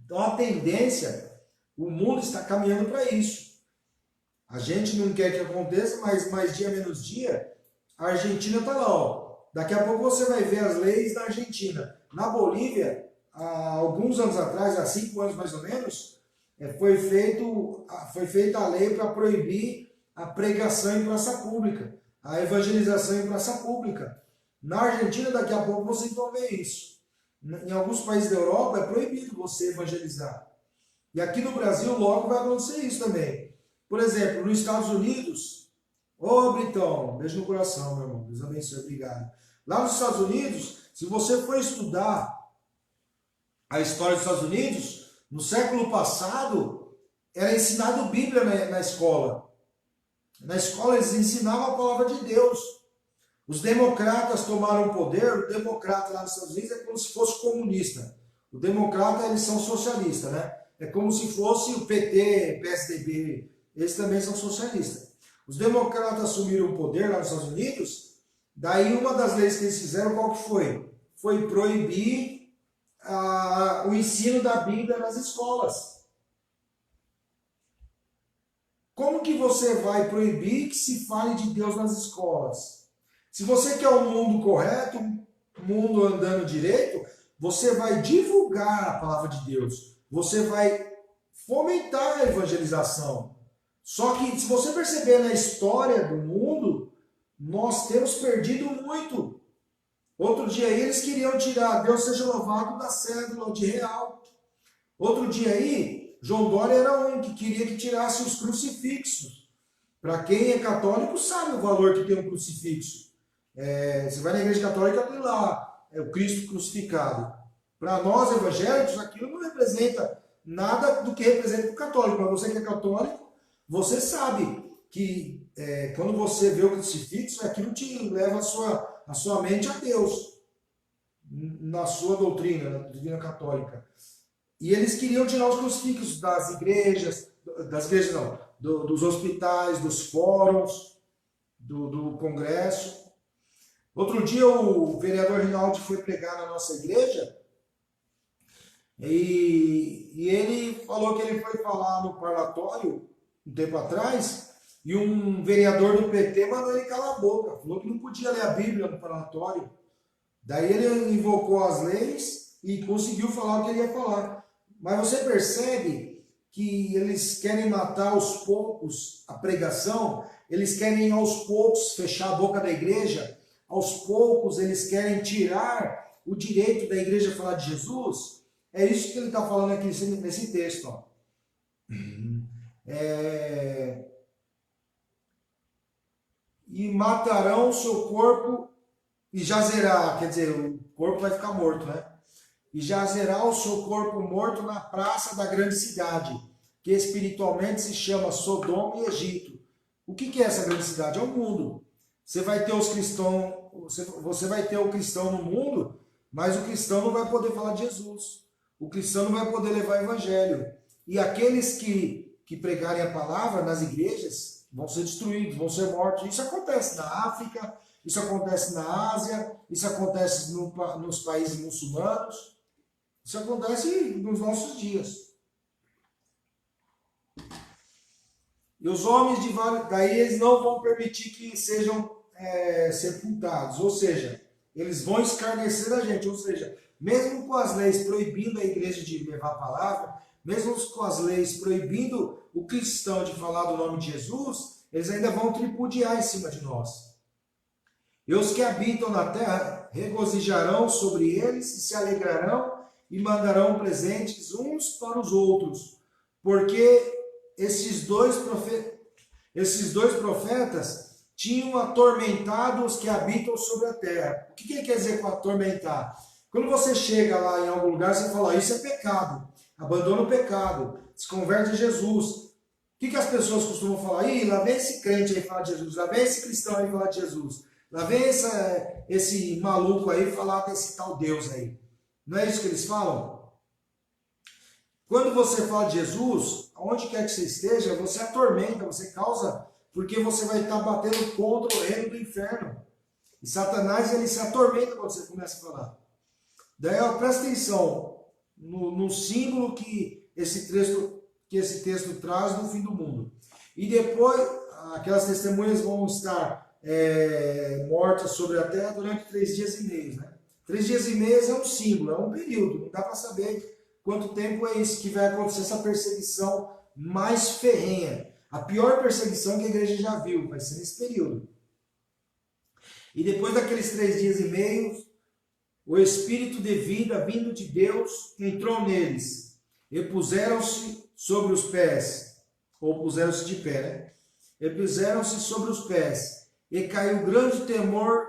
Então, a tendência, o mundo está caminhando para isso. A gente não quer que aconteça, mas mais dia menos dia, a Argentina está lá, ó. Daqui a pouco você vai ver as leis da Argentina. Na Bolívia, há alguns anos atrás, há 5 anos mais ou menos, foi feita a lei para proibir a pregação em praça pública, a evangelização em praça pública. Na Argentina, daqui a pouco vocês vão ver isso. Em alguns países da Europa é proibido você evangelizar. E aqui no Brasil logo vai acontecer isso também. Por exemplo, nos Estados Unidos, ô Britão, beijo no coração, meu irmão, Deus abençoe, obrigado. Lá nos Estados Unidos, se você for estudar a história dos Estados Unidos, no século passado, era ensinado Bíblia na escola. Na escola eles ensinavam a palavra de Deus. Os democratas tomaram o poder. O democrata lá nos Estados Unidos é como se fosse comunista. O democrata, eles são socialistas, né? É como se fosse o PT, PSDB. Eles também são socialistas. Os democratas assumiram o poder lá nos Estados Unidos. Daí uma das leis que eles fizeram, qual que foi? Foi proibir o ensino da Bíblia nas escolas. Como que você vai proibir que se fale de Deus nas escolas? Se você quer um mundo correto, um mundo andando direito, você vai divulgar a palavra de Deus. Você vai fomentar a evangelização. Só que se você perceber na história do mundo, nós temos perdido muito. Outro dia aí eles queriam tirar Deus seja louvado da cédula de real. Outro dia aí, João Dória era um que queria que tirasse os crucifixos. Para quem é católico sabe o valor que tem um crucifixo. Você vai na igreja católica, tem lá o Cristo crucificado. Para nós evangélicos, aquilo não representa nada do que representa o católico. Para você que é católico, você sabe que quando você vê o crucifixo, aquilo te leva a sua mente a Deus, na sua doutrina, na doutrina católica. E eles queriam tirar os crucifixos das igrejas não, dos hospitais, dos fóruns, do congresso. Outro dia o vereador Rinaldi foi pregar na nossa igreja e ele falou que ele foi falar no parlatório um tempo atrás e um vereador do PT mandou ele calar a boca, falou que não podia ler a Bíblia no parlatório. Daí ele invocou as leis e conseguiu falar o que ele ia falar. Mas você percebe que eles querem matar aos poucos a pregação, eles querem aos poucos fechar a boca da igreja, aos poucos eles querem tirar o direito da igreja falar de Jesus, é isso que ele está falando aqui nesse texto. Ó. E matarão o seu corpo e jazerá, quer dizer, o corpo vai ficar morto, né? E jazerá o seu corpo morto na praça da grande cidade, que espiritualmente se chama Sodoma e Egito. O que é essa grande cidade? É o mundo. Você vai ter os cristãos, você vai ter o cristão no mundo, mas o cristão não vai poder falar de Jesus. O cristão não vai poder levar o evangelho. E aqueles que pregarem a palavra nas igrejas vão ser destruídos, vão ser mortos. Isso acontece na África, isso acontece na Ásia, isso acontece nos países muçulmanos, isso acontece nos nossos dias. E os homens de daí eles não vão permitir que sejam sepultados, ou seja, eles vão escarnecer da gente, ou seja, mesmo com as leis proibindo a igreja de levar a palavra, mesmo com as leis proibindo o cristão de falar do nome de Jesus, eles ainda vão tripudiar em cima de nós. E os que habitam na terra regozijarão sobre eles e se alegrarão e mandarão presentes uns para os outros, porque esses dois profetas tinham atormentado os que habitam sobre a terra. O que ele quer dizer com atormentar? Quando você chega lá em algum lugar, você fala, isso é pecado, abandona o pecado, se converte a Jesus. O que as pessoas costumam falar? Ih, lá vem esse crente aí falar de Jesus, lá vem esse cristão aí falar de Jesus, lá vem esse maluco aí falar desse tal Deus aí. Não é isso que eles falam? Quando você fala de Jesus, aonde quer que você esteja, você atormenta, você causa, porque você vai estar batendo contra o reino do inferno. E Satanás, ele se atormenta quando você começa a falar. Daí, ó, presta atenção no símbolo que esse texto traz no fim do mundo. E depois, aquelas testemunhas vão estar mortas sobre a terra durante 3 dias e meio. Né? 3 dias e meio é um símbolo, é um período, não dá para saber quanto tempo é isso que vai acontecer, essa perseguição mais ferrenha. A pior perseguição que a igreja já viu vai ser nesse período. E depois daqueles 3 dias e meio, o Espírito de vida vindo de Deus entrou neles. E puseram-se sobre os pés, ou puseram-se de pé, né? E puseram-se sobre os pés. E caiu grande temor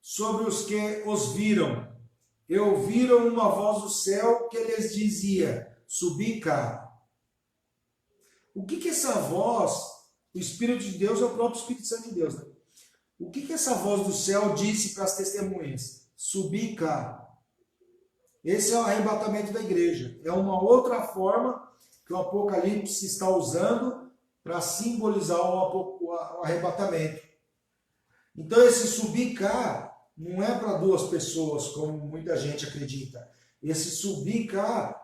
sobre os que os viram. E ouviram uma voz do céu que lhes dizia, subi cá. O que essa voz, o Espírito de Deus é o próprio Espírito Santo de Deus, né? O que essa voz do céu disse para as testemunhas? Subi cá. Esse é o arrebatamento da igreja. É uma outra forma que o Apocalipse está usando para simbolizar o arrebatamento. Então esse subir cá não é para 2 pessoas, como muita gente acredita. Esse subir cá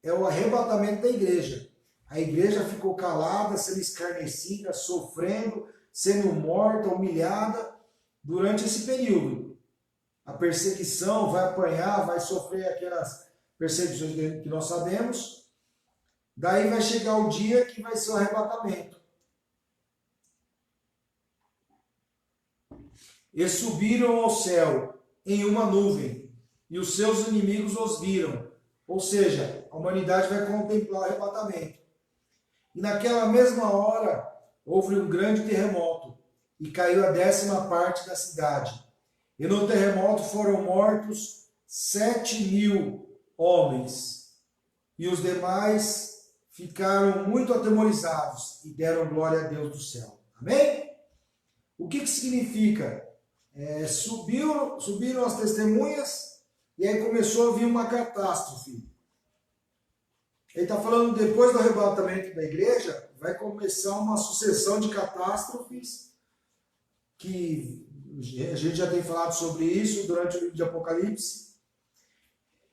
é o arrebatamento da igreja. A igreja ficou calada, sendo escarnecida, sofrendo, sendo morta, humilhada durante esse período. A perseguição vai apanhar, vai sofrer aquelas perseguições que nós sabemos. Daí vai chegar o dia que vai ser o arrebatamento. E subiram ao céu em uma nuvem, e os seus inimigos os viram. Ou seja, a humanidade vai contemplar o arrebatamento. E naquela mesma hora, houve um grande terremoto, e caiu a 10ª parte da cidade. E no terremoto foram mortos 7.000 homens, e os demais ficaram muito atemorizados e deram glória a Deus do céu. Amém? O que significa? Subiram as testemunhas e aí começou a vir uma catástrofe. Ele está falando depois do arrebatamento da igreja, vai começar uma sucessão de catástrofes que a gente já tem falado sobre isso durante o livro de Apocalipse.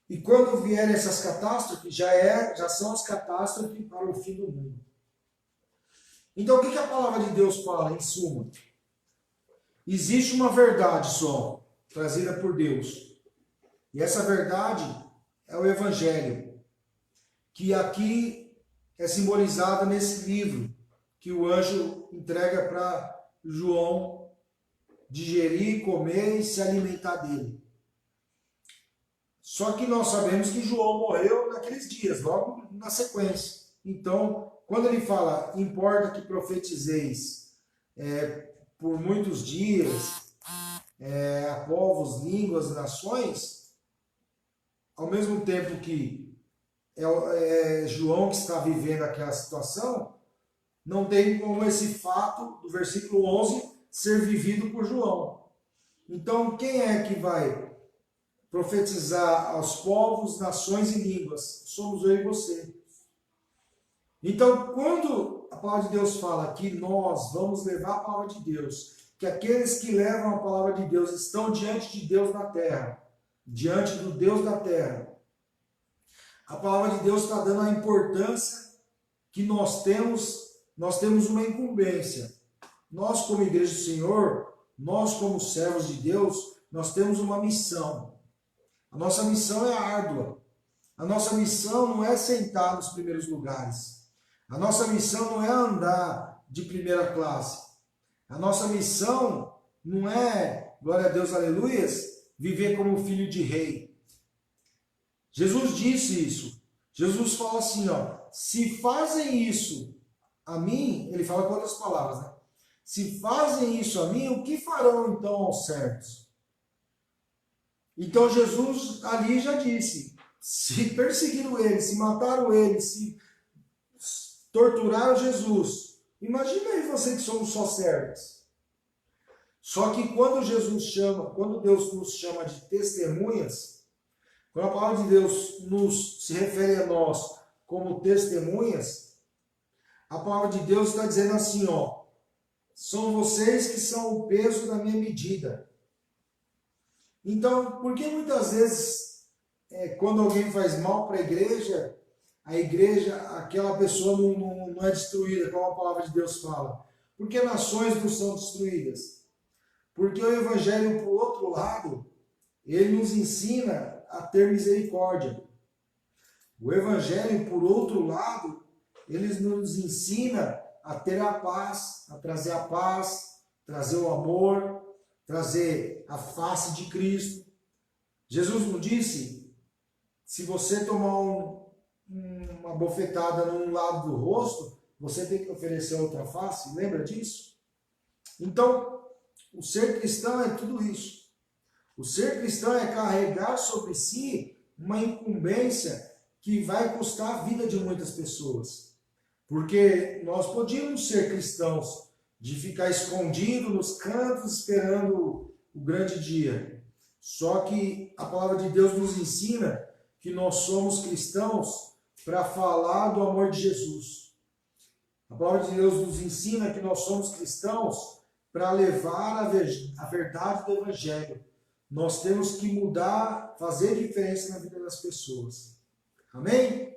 E quando vierem essas catástrofes, já são as catástrofes para o fim do mundo. Então o que a palavra de Deus fala em suma? Existe uma verdade só, trazida por Deus. E essa verdade é o Evangelho, que aqui é simbolizada nesse livro, que o anjo entrega para João digerir, comer e se alimentar dele. Só que nós sabemos que João morreu naqueles dias, logo na sequência. Então, quando ele fala, importa que profetizeis por muitos dias, a povos, línguas, nações, ao mesmo tempo que é João que está vivendo aquela situação, não tem como esse fato do versículo 11 ser vivido por João. Então, quem é que vai profetizar aos povos, nações e línguas? Somos eu e você. Então, quando a palavra de Deus fala que nós vamos levar a palavra de Deus, que aqueles que levam a palavra de Deus estão diante de Deus na terra, diante do Deus da terra, a palavra de Deus está dando a importância que nós temos uma incumbência. Nós, como igreja do Senhor, nós, como servos de Deus, nós temos uma missão. A nossa missão é árdua. A nossa missão não é sentar nos primeiros lugares. A nossa missão não é andar de primeira classe. A nossa missão não é, glória a Deus, aleluias, viver como filho de rei. Jesus disse isso. Jesus fala assim, ó, se fazem isso a mim, ele fala com outras palavras, né? Se fazem isso a mim, o que farão então aos servos? Então Jesus ali já disse, se perseguiram ele, se mataram ele, se torturaram Jesus, imagina aí você que somos só servos. Só que quando Deus nos chama de testemunhas, quando a palavra de Deus se refere a nós como testemunhas, a palavra de Deus está dizendo assim, ó, são vocês que são o peso da minha medida. Então, por que muitas vezes, quando alguém faz mal para a igreja, aquela pessoa não é destruída, como a palavra de Deus fala? Porque nações não são destruídas. Porque o Evangelho, por outro lado, ele nos ensina a ter misericórdia. O Evangelho, por outro lado, ele nos ensina a ter a paz, trazer o amor, trazer a face de Cristo. Jesus não disse, se você tomar uma bofetada num lado do rosto, você tem que oferecer outra face, lembra disso? Então, o ser cristão é tudo isso. O ser cristão é carregar sobre si uma incumbência que vai custar a vida de muitas pessoas. Porque nós podíamos ser cristãos de ficar escondido nos cantos esperando o grande dia. Só que a palavra de Deus nos ensina que nós somos cristãos para falar do amor de Jesus. A palavra de Deus nos ensina que nós somos cristãos para levar a verdade do Evangelho. Nós temos que mudar, fazer diferença na vida das pessoas. Amém?